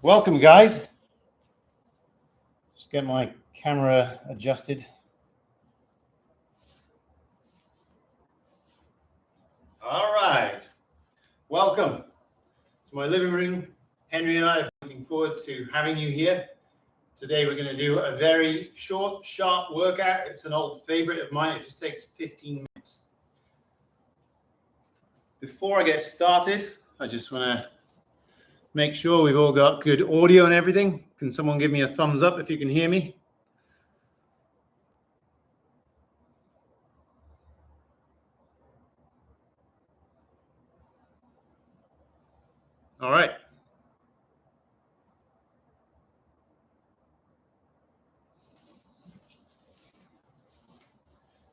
Welcome, guys. Just get my camera adjusted. All right. Welcome to my living room. Henry and I are looking forward to having you here. Today we're going to do a very short, sharp workout. It's an old favorite of mine. It just takes 15 minutes. Before I get started, I just want to make sure we've all got good audio and everything. Can someone give me a thumbs up if you can hear me? All right.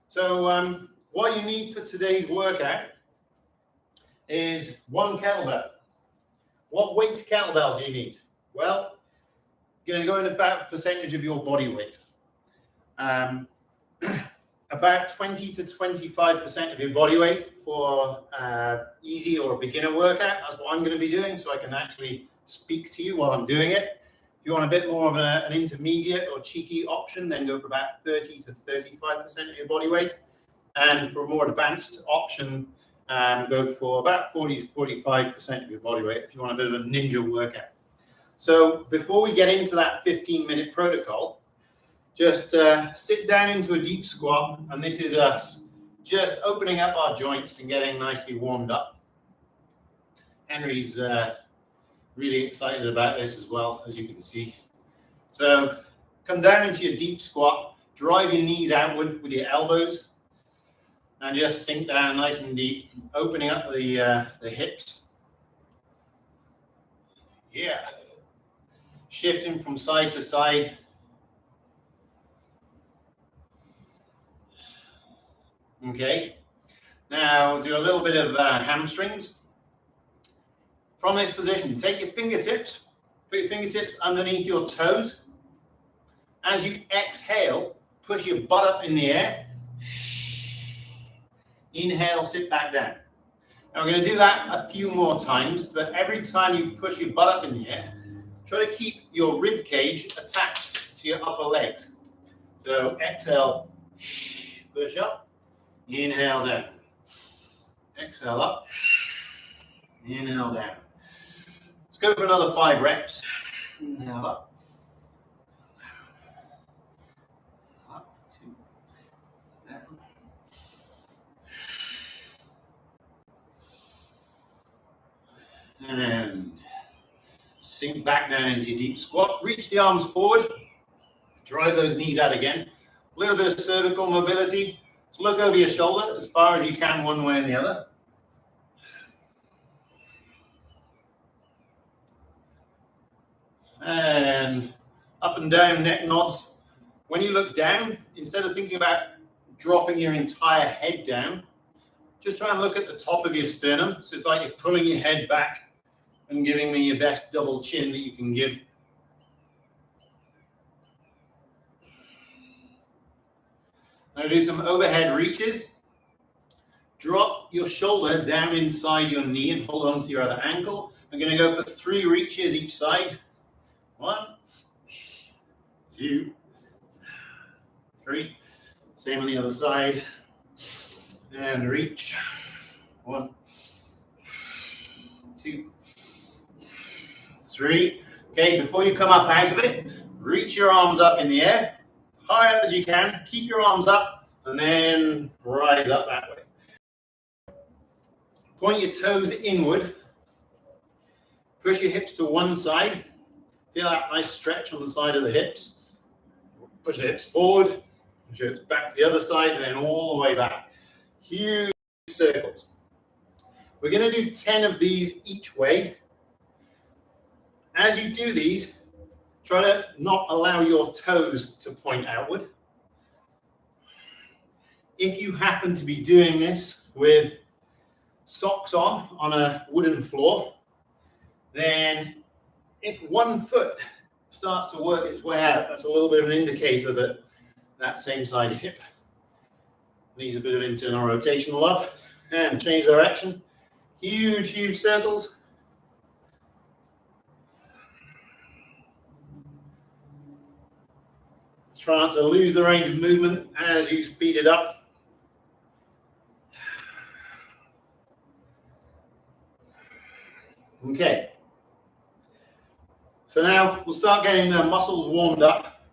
So what you need for today's workout is one kettlebell. What weight kettlebell do you need? Well, you're going to go in about a percentage of your body weight. About 20 to 25% of your body weight for easy or a beginner workout. That's what I'm going to be doing, so I can actually speak to you while I'm doing it. If you want a bit more of an intermediate or cheeky option, then go for about 30 to 35% of your body weight. And for a more advanced option, go for about 40 to 45% of your body weight if you want a bit of a ninja workout. So before we get into that 15-minute protocol, just sit down into a deep squat, and this is us just opening up our joints and getting nicely warmed up. Henry's really excited about this as well, as you can see. So come down into your deep squat, drive your knees outward with your elbows, and just sink down nice and deep, opening up the hips. Yeah. Shifting from side to side. Okay. Now do a little bit of hamstrings. From this position, take your fingertips, put your fingertips underneath your toes. As you exhale, push your butt up in the air. Inhale, sit back down. Now we're going to do that a few more times, but every time you push your butt up in the air, try to keep your rib cage attached to your upper legs. So exhale, push up, inhale down. Exhale up, inhale down. Let's go for another 5 reps. Inhale up. Up, 2, down. And sink back down into your deep squat. Reach the arms forward. Drive those knees out again. A little bit of cervical mobility. So look over your shoulder as far as you can one way and the other. And up and down neck nods. When you look down, instead of thinking about dropping your entire head down, just try and look at the top of your sternum. So it's like you're pulling your head back and giving me your best double chin that you can give. Now do some overhead reaches. Drop your shoulder down inside your knee and hold on to your other ankle. I'm going to go for 3 reaches each side. 1, 2, 3. Same on the other side. And reach. 1, 2, 3. Okay, before you come up out of it, reach your arms up in the air, high up as you can. Keep your arms up, and then rise up that way. Point your toes inward. Push your hips to one side. Feel that nice stretch on the side of the hips. Push the hips forward. Push your hips back to the other side, and then all the way back. Huge circles. We're going to do 10 of these each way. As you do these, try to not allow your toes to point outward. If you happen to be doing this with socks on a wooden floor, then if one foot starts to work its way out, that's a little bit of an indicator that that same side hip needs a bit of internal rotation, love. And change direction. Huge, huge circles. Try not to lose the range of movement as you speed it up. Okay. So now we'll start getting the muscles warmed up.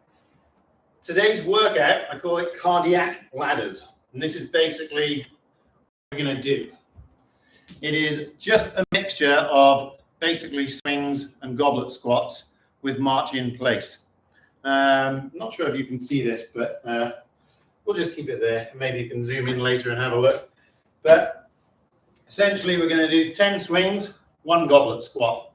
Today's workout, I call it cardiac ladders. And this is basically what we're going to do. It is just a mixture of basically swings and goblet squats with march in place. I'm not sure if you can see this, but we'll just keep it there. Maybe you can zoom in later and have a look. But essentially, we're going to do 10 swings, 1 goblet squat,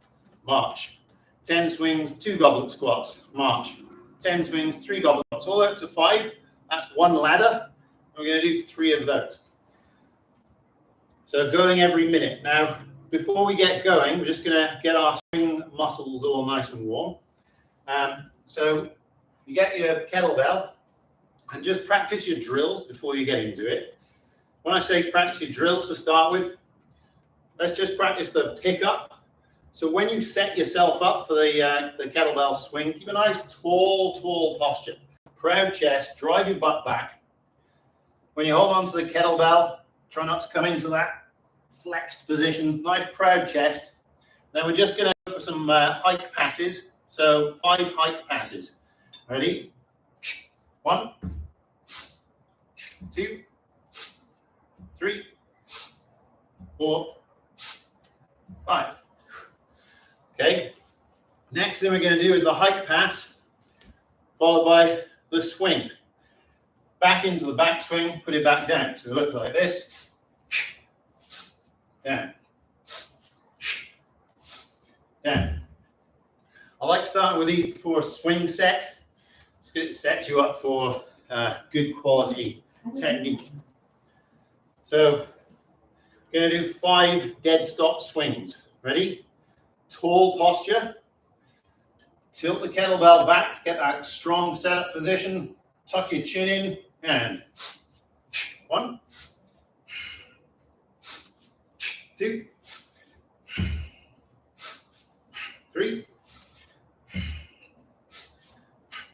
march. 10 swings, 2 goblet squats, march. 10 swings, 3 goblet squats, all up to 5. That's 1 ladder. We're going to do 3 of those. So going every minute. Now, before we get going, we're just going to get our swing muscles all nice and warm. So you get your kettlebell and just practice your drills before you get into it. When I say practice your drills to start with, let's just practice the pickup. So when you set yourself up for the kettlebell swing, keep a nice tall posture. Proud chest, drive your butt back. When you hold on to the kettlebell, try not to come into that flexed position, nice proud chest. Then we're just going to go for some hike passes. So 5 hike passes. Ready? 1, 2, 3, 4, 5. Okay. Next thing we're going to do is the hike pass, followed by the swing. Back into the back swing, put it back down. So it looks like this. Down. Down. I like starting with these before a swing set. It's going to set you up for good quality technique. So, we're going to do 5 dead stop swings. Ready? Tall posture. Tilt the kettlebell back. Get that strong setup position. Tuck your chin in. And 1, 2, 3,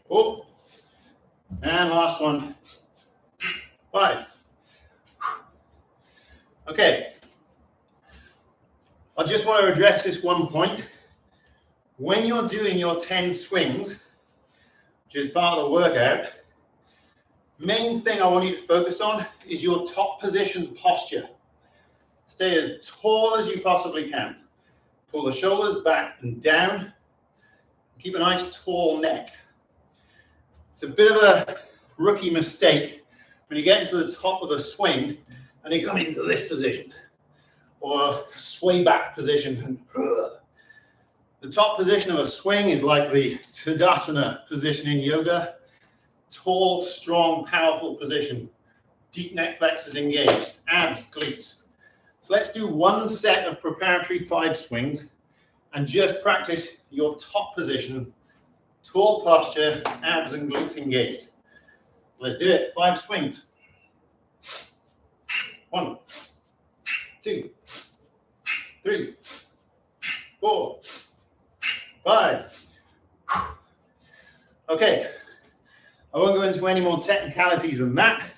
4, and last one, 5. Okay. I just want to address this one point. When you're doing your 10 swings, which is part of the workout, main thing I want you to focus on is your top position posture. Stay as tall as you possibly can. Pull the shoulders back and down. Keep a nice tall neck. It's a bit of a rookie mistake when you get into the top of the swing and you come into this position or sway back position. The top position of a swing is like the Tadasana position in yoga. Tall, strong, powerful position. Deep neck flexors engaged. Abs, glutes. So let's do 1 set of preparatory 5 swings and just practice your top position. Tall posture, abs and glutes engaged. Let's do it. 5 swings. 1, 2, 3, 4, 5. Okay. I won't go into any more technicalities than that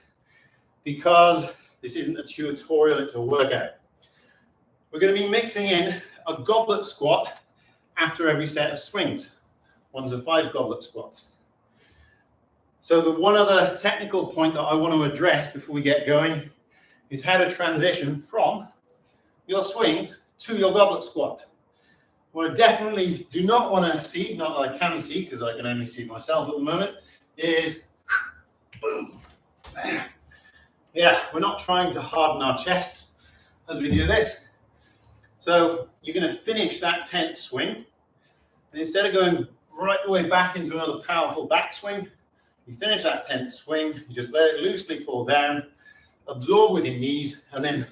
because this isn't a tutorial, it's a workout. We're going to be mixing in a goblet squat after every set of swings. 1 to 5 goblet squats. So the one other technical point that I want to address before we get going is how to transition from your swing to your goblet squat. What I definitely do not want to see, not that I can see because I can only see myself at the moment, is boom. Yeah, we're not trying to harden our chests as we do this. So you're going to finish that 10th swing, and instead of going right the way back into another powerful backswing, you finish that 10th swing, you just let it loosely fall down, absorb with your knees, and then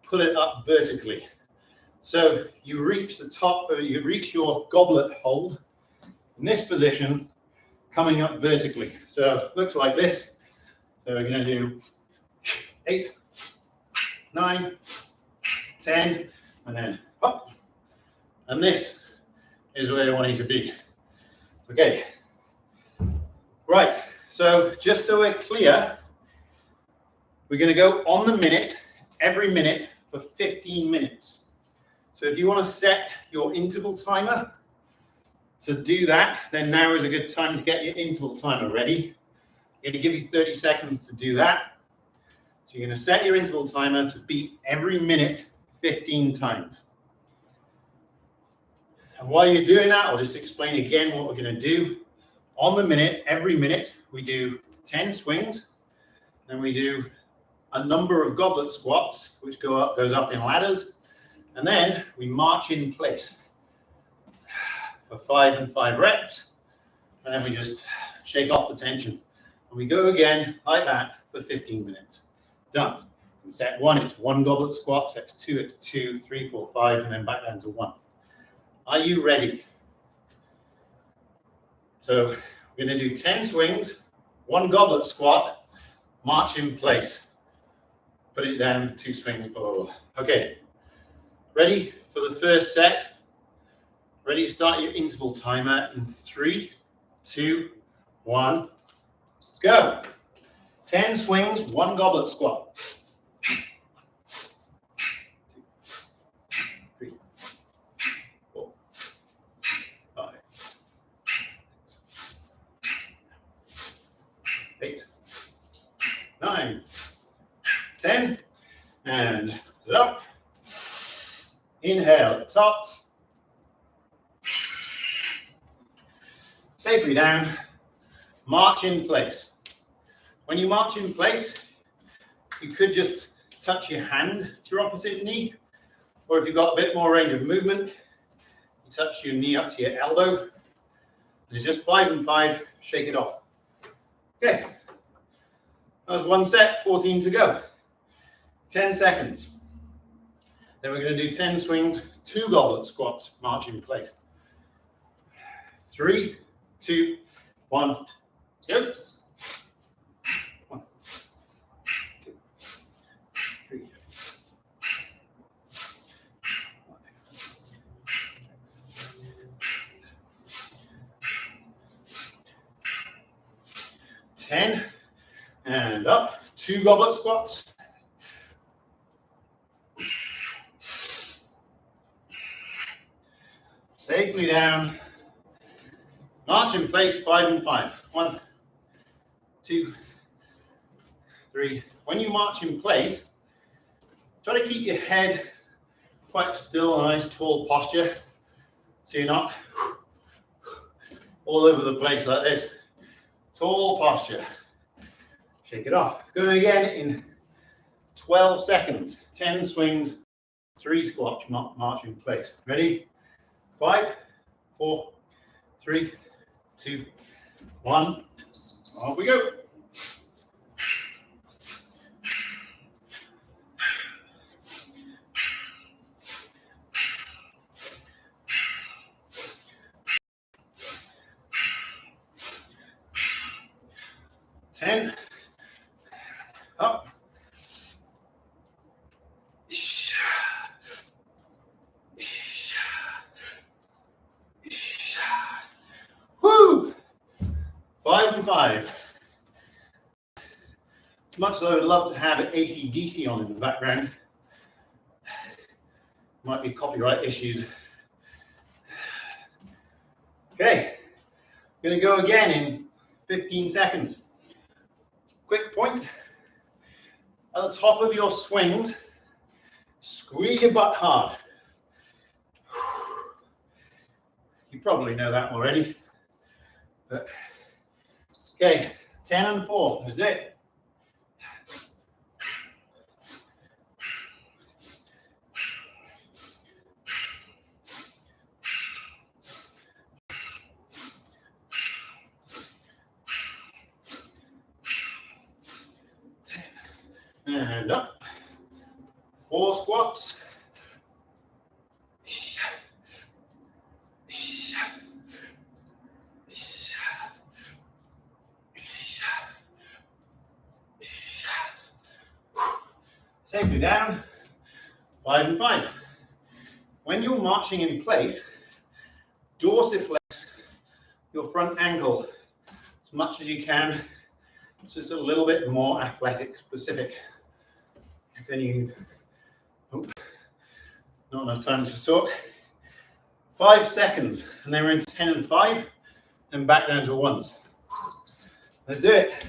put it up vertically. So you reach the top, or you reach your goblet hold in this position, coming up vertically. So it looks like this. So we're going to do 8, 9, 10, and then up. And this is where I want you to be. Okay. Right, so just so we're clear, we're going to go on the minute, every minute for 15 minutes. So if you want to set your interval timer to do that, then now is a good time to get your interval timer ready. I'm going to give you 30 seconds to do that. So you're going to set your interval timer to beat every minute 15 times. And while you're doing that, I'll just explain again what we're going to do. On the minute, every minute, we do 10 swings, then we do a number of goblet squats, which goes up in ladders, and then we march in place for 5 and 5 reps, and then we just shake off the tension. And we go again like that for 15 minutes. Done. In set 1, it's 1 goblet squat, set 2, it's 2, 3, 4, 5, and then back down to 1. Are you ready? So we're going to do 10 swings, 1 goblet squat, march in place. Put it down, 2 swings, blah, blah, blah. Okay, ready for the first set? Ready to start your interval timer in 3, 2, 1, go. 10 swings, 1 goblet squat. 3, 4, 5, 8, 9, 10, and sit up. Inhale at the top. Safely down. March in place. When you march in place, you could just touch your hand to your opposite knee, or if you've got a bit more range of movement, you touch your knee up to your elbow. And it's just 5 and 5, shake it off. Okay, that was 1 set, 14 to go. 10 seconds. Then we're going to do 10 swings, 2 goblet squats, march in place. 3, 2, 1, go. 1, 2, 3, 10, and up. 2 goblet squats. Safely down. March in place, 5 and 5. 1, 2, 3. When you march in place, try to keep your head quite still, a nice tall posture, so you're not all over the place like this. Tall posture. Shake it off. Going again in 12 seconds. 10 swings, 3 squats, march in place. Ready? 5, 4, 3, 2, 1. Off we go. Ten. Up. Woo! 5 and 5. As much as I would love to have an AC/DC on in the background, might be copyright issues. Okay, I'm going to go again in 15 seconds. Quick point. At the top of your swings, squeeze your butt hard. You probably know that already. But, okay, 10 and 4. Let's do it. And up. 4 squats. Safely down. 5 and 5. When you're marching in place, dorsiflex your front ankle as as much as you can. It's just a little bit more athletic specific. If any, oh, not enough time to talk. 5 seconds, and then we're into 10 and 5, and back down to ones. Let's do it.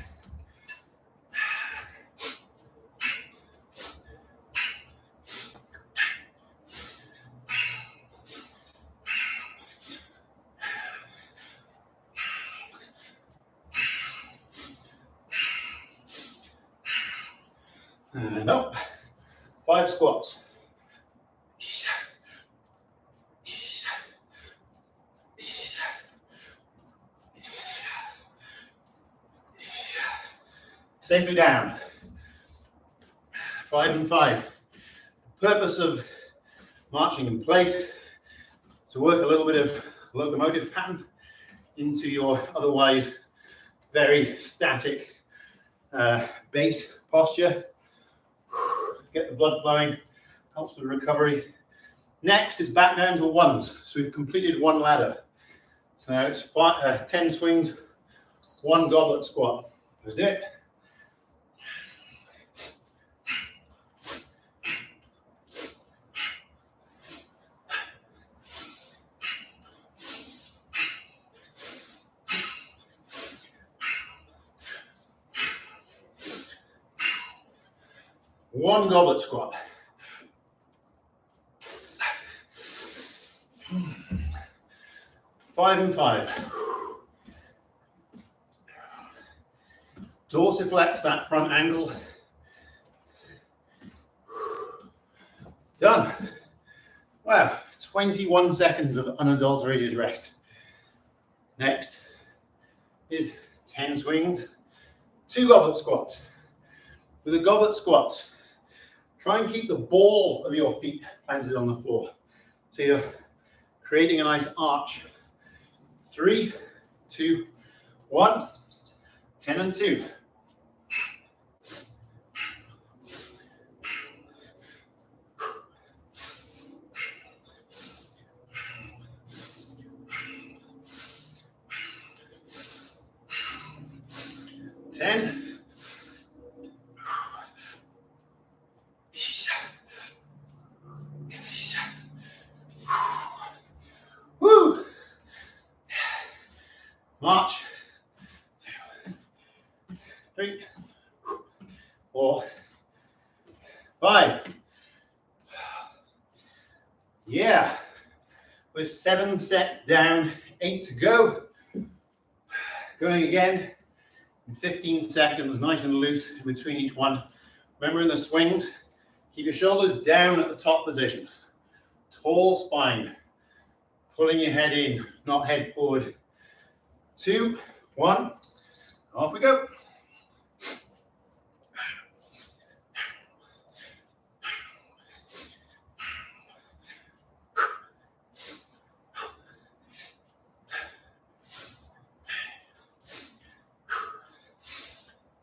And up. 5 squats. Safely down. 5 and 5. The purpose of marching in place to work a little bit of locomotive pattern into your otherwise very static base posture. Get the blood flowing, helps with recovery. Next is back down to ones. So we've completed one ladder. So it's 10 swings, 1 goblet squat. Let's do it. One goblet squat. 5 and 5. Dorsiflex that front ankle. Done. Wow, 21 seconds of unadulterated rest. Next is 10 swings, 2 goblet squats. With the goblet squats, try and keep the ball of your feet planted on the floor. So you're creating a nice arch. 3, 2, 1, 10 and 2. Woo! March. 2, 3, 4, 5. Yeah. With 7 sets down, 8 to go. Going again in 15 seconds, nice and loose in between each one. Remember in the swings, keep your shoulders down at the top position. Tall spine. Pulling your head in, not head forward. 2, 1, off we go.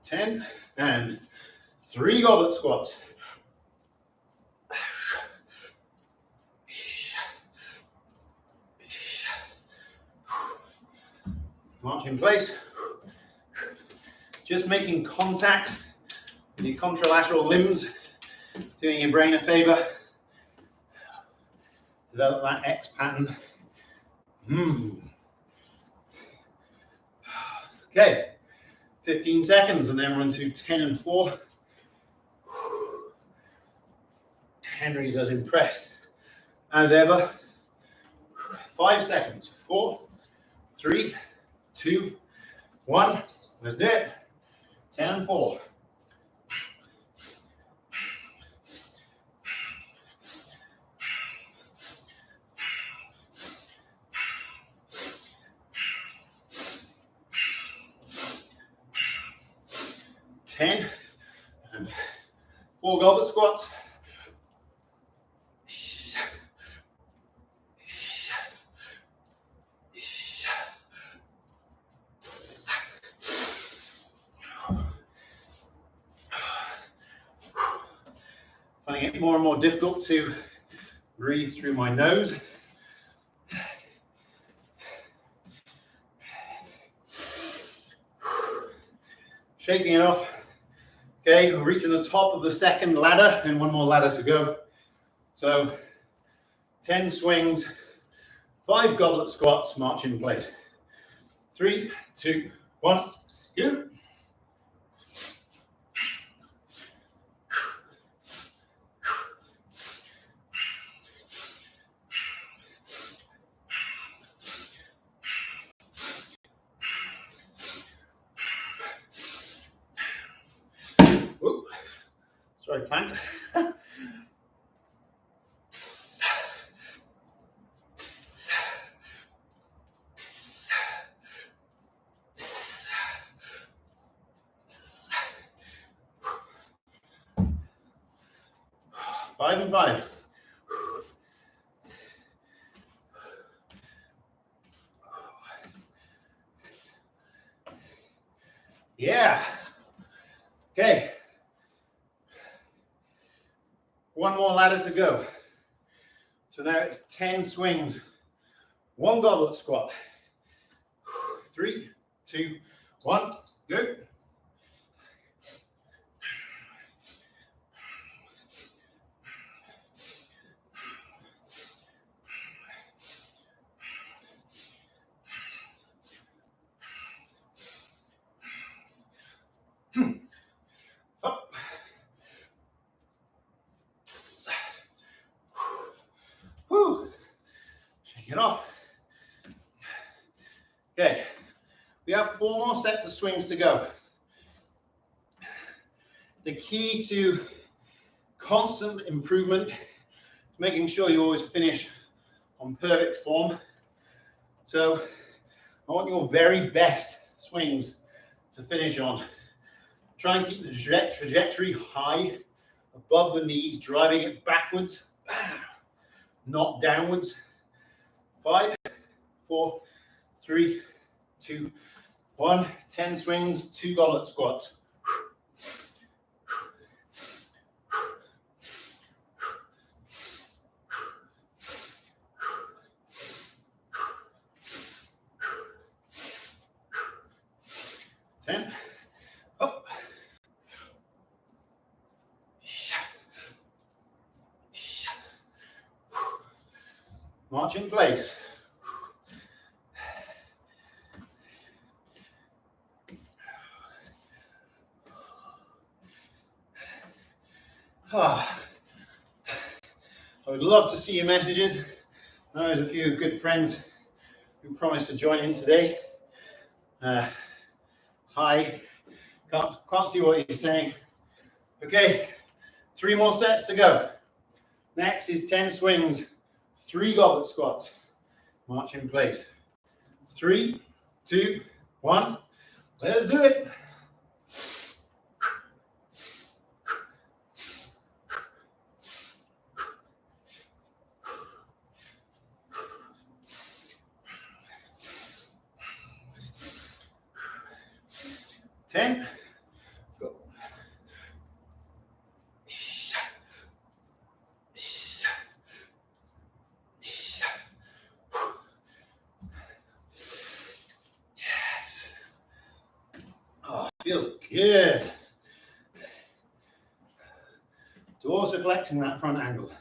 Ten and 3 goblet squats. March in place. Just making contact with your contralateral limbs, doing your brain a favor. Develop that X pattern. Okay, 15 seconds and then run to 10 and 4. Henry's as impressed as ever. 5 seconds. 4, 3, 2, 1. Let's do it. 10 and 4. And 4 goblet squats. Finding it more and more difficult to breathe through my nose. Shaking it off. Okay, we're reaching the top of the second ladder and one more ladder to go. So 10 swings, 5 goblet squats, march in place. 3, 2, 1, go. Whoop. Sorry, plant. Five and 5. Yeah. Okay. One more ladder to go. So now it's 10 swings, 1 goblet squat. 3, 2, 1, go. Up. Whew. Shake it off. Okay, we have 4 more sets of swings to go. The key to constant improvement is making sure you always finish on perfect form. So I want your very best swings to finish on. Try and keep the trajectory high, above the knees, driving it backwards, not downwards. 5, 4, 3, 2, 1. 10 swings, 2 goblet squats. Up. March in place. I would love to see your messages. I know there's a few good friends who promised to join in today. Hi, can't see what you're saying. Okay, 3 more sets to go. Next is 10 swings, 3 goblet squats. March in place. 3, 2, 1. Let's do it. Ten. Go. Yes. Oh, feels good. Dorsiflexing that front angle.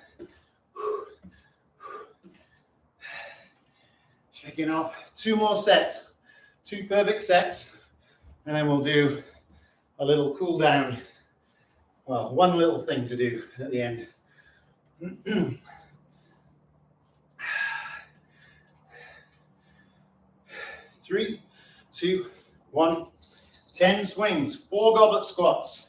Shaking off. 2 more sets. 2 perfect sets. And then we'll do a little cool down. Well, one little thing to do at the end. 3, 2, 1. 10 swings, 4 goblet squats.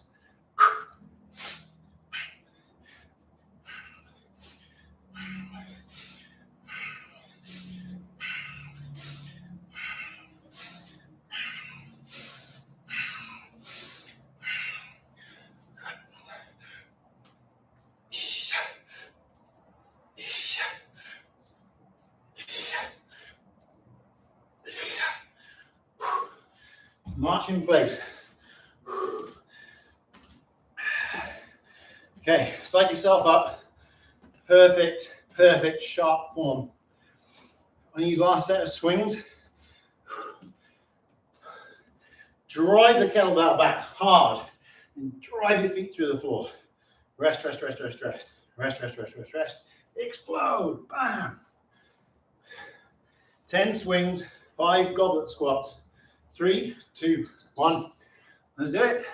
March in place. Okay, psych yourself up. Perfect, perfect, sharp form. On these last set of swings, drive the kettlebell back hard and drive your feet through the floor. Rest, rest, rest, rest, rest. Rest, rest, rest, rest, rest. Explode, bam. 10 swings, 5 goblet squats. 3, 2, 1. Let's do it.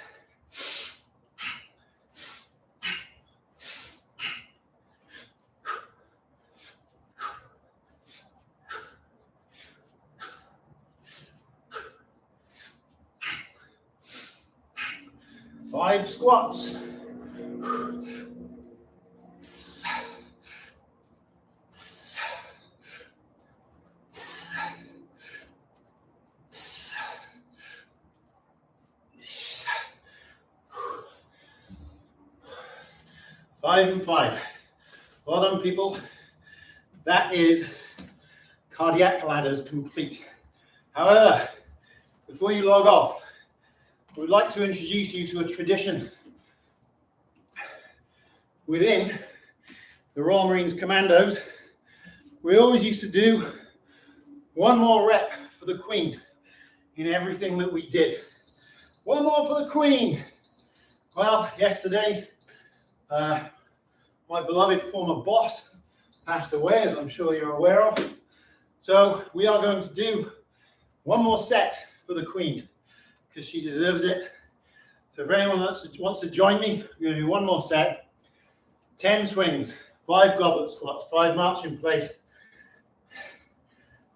Five squats. Five and 5. Well done, people. That is cardiac ladders complete. However, before you log off, we'd like to introduce you to a tradition within the Royal Marines Commandos. We always used to do one more rep for the Queen in everything that we did. One more for the Queen. Well, yesterday, my beloved former boss passed away, as I'm sure you're aware of. So we are going to do one more set for the Queen, because she deserves it. So if anyone wants to join me, we're going to do one more set. 10 swings, 5 goblet squats, 5 march in place.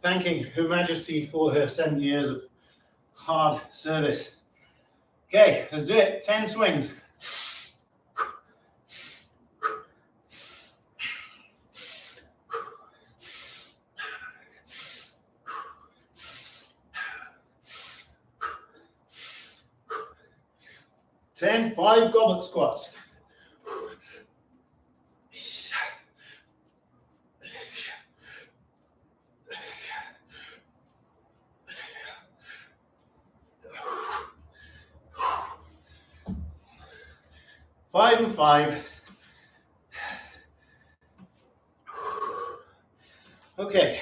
Thanking Her Majesty for her 7 years of hard service. Okay, let's do it. 10 swings. Ten, 5 goblet squats. 5 and 5. Okay.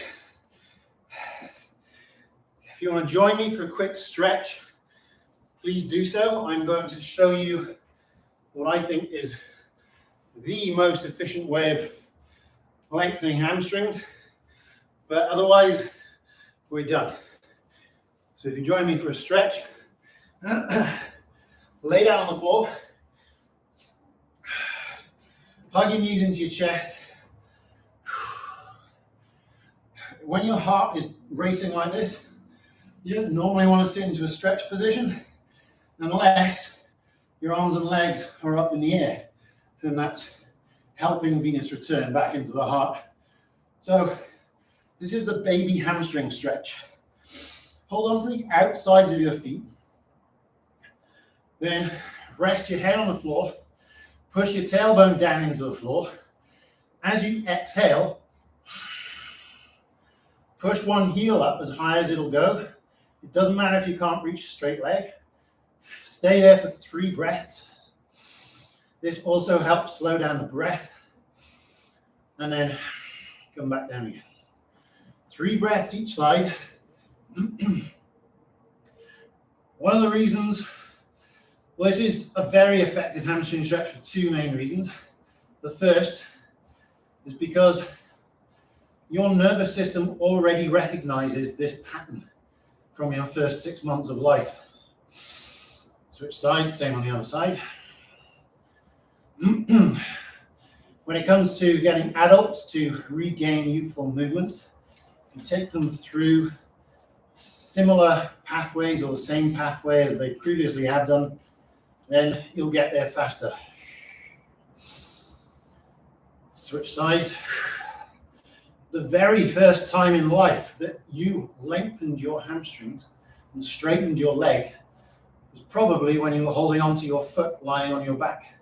If you want to join me for a quick stretch, please do so. I'm going to show you what I think is the most efficient way of lengthening hamstrings, but otherwise we're done. So if you join me for a stretch, lay down on the floor, hug your knees into your chest. When your heart is racing like this, you don't normally want to sit into a stretch position unless your arms and legs are up in the air. Then that's helping venous return back into the heart. So this is the baby hamstring stretch. Hold on to the outsides of your feet. Then rest your head on the floor. Push your tailbone down into the floor. As you exhale, push one heel up as high as it'll go. It doesn't matter if you can't reach a straight leg. Stay there for 3 breaths. This also helps slow down the breath. And then come back down again. 3 breaths each side. One of the reasons, well, this is a very effective hamstring stretch for 2 main reasons. The first is because your nervous system already recognizes this pattern from your first 6 months of life. Switch sides, same on the other side. When it comes to getting adults to regain youthful movement, you take them through similar pathways or the same pathway as they previously have done, then you'll get there faster. Switch sides. The very first time in life that you lengthened your hamstrings and straightened your leg was probably when you were holding onto your foot lying on your back.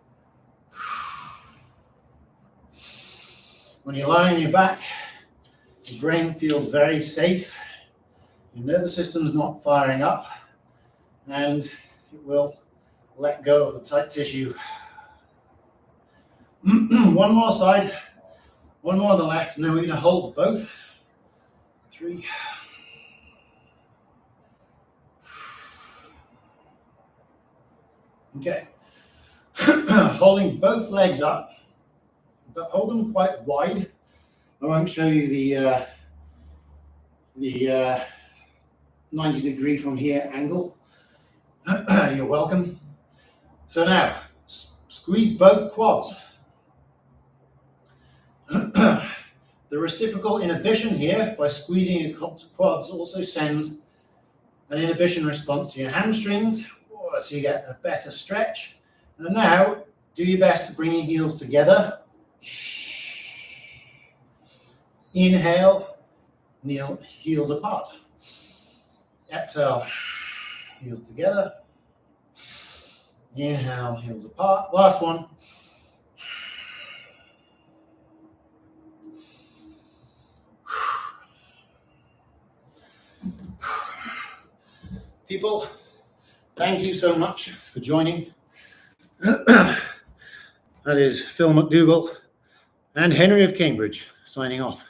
When you're lying on your back, your brain feels very safe, your nervous system's not firing up, and it will let go of the tight tissue. One more side, one more on the left, and then we're going to hold both. 3. Okay. Holding both legs up, but hold them quite wide. I won't show you the 90-degree from here angle. You're welcome. So now, squeeze both quads. The reciprocal inhibition here, by squeezing your quads, also sends an inhibition response to your hamstrings, so you get a better stretch. And now, do your best to bring your heels together. Inhale, kneel, heels apart. Exhale, heels together. Inhale, heels apart. Last one. People, thank you so much for joining. That is Phil McDougall and Henry of Cambridge signing off.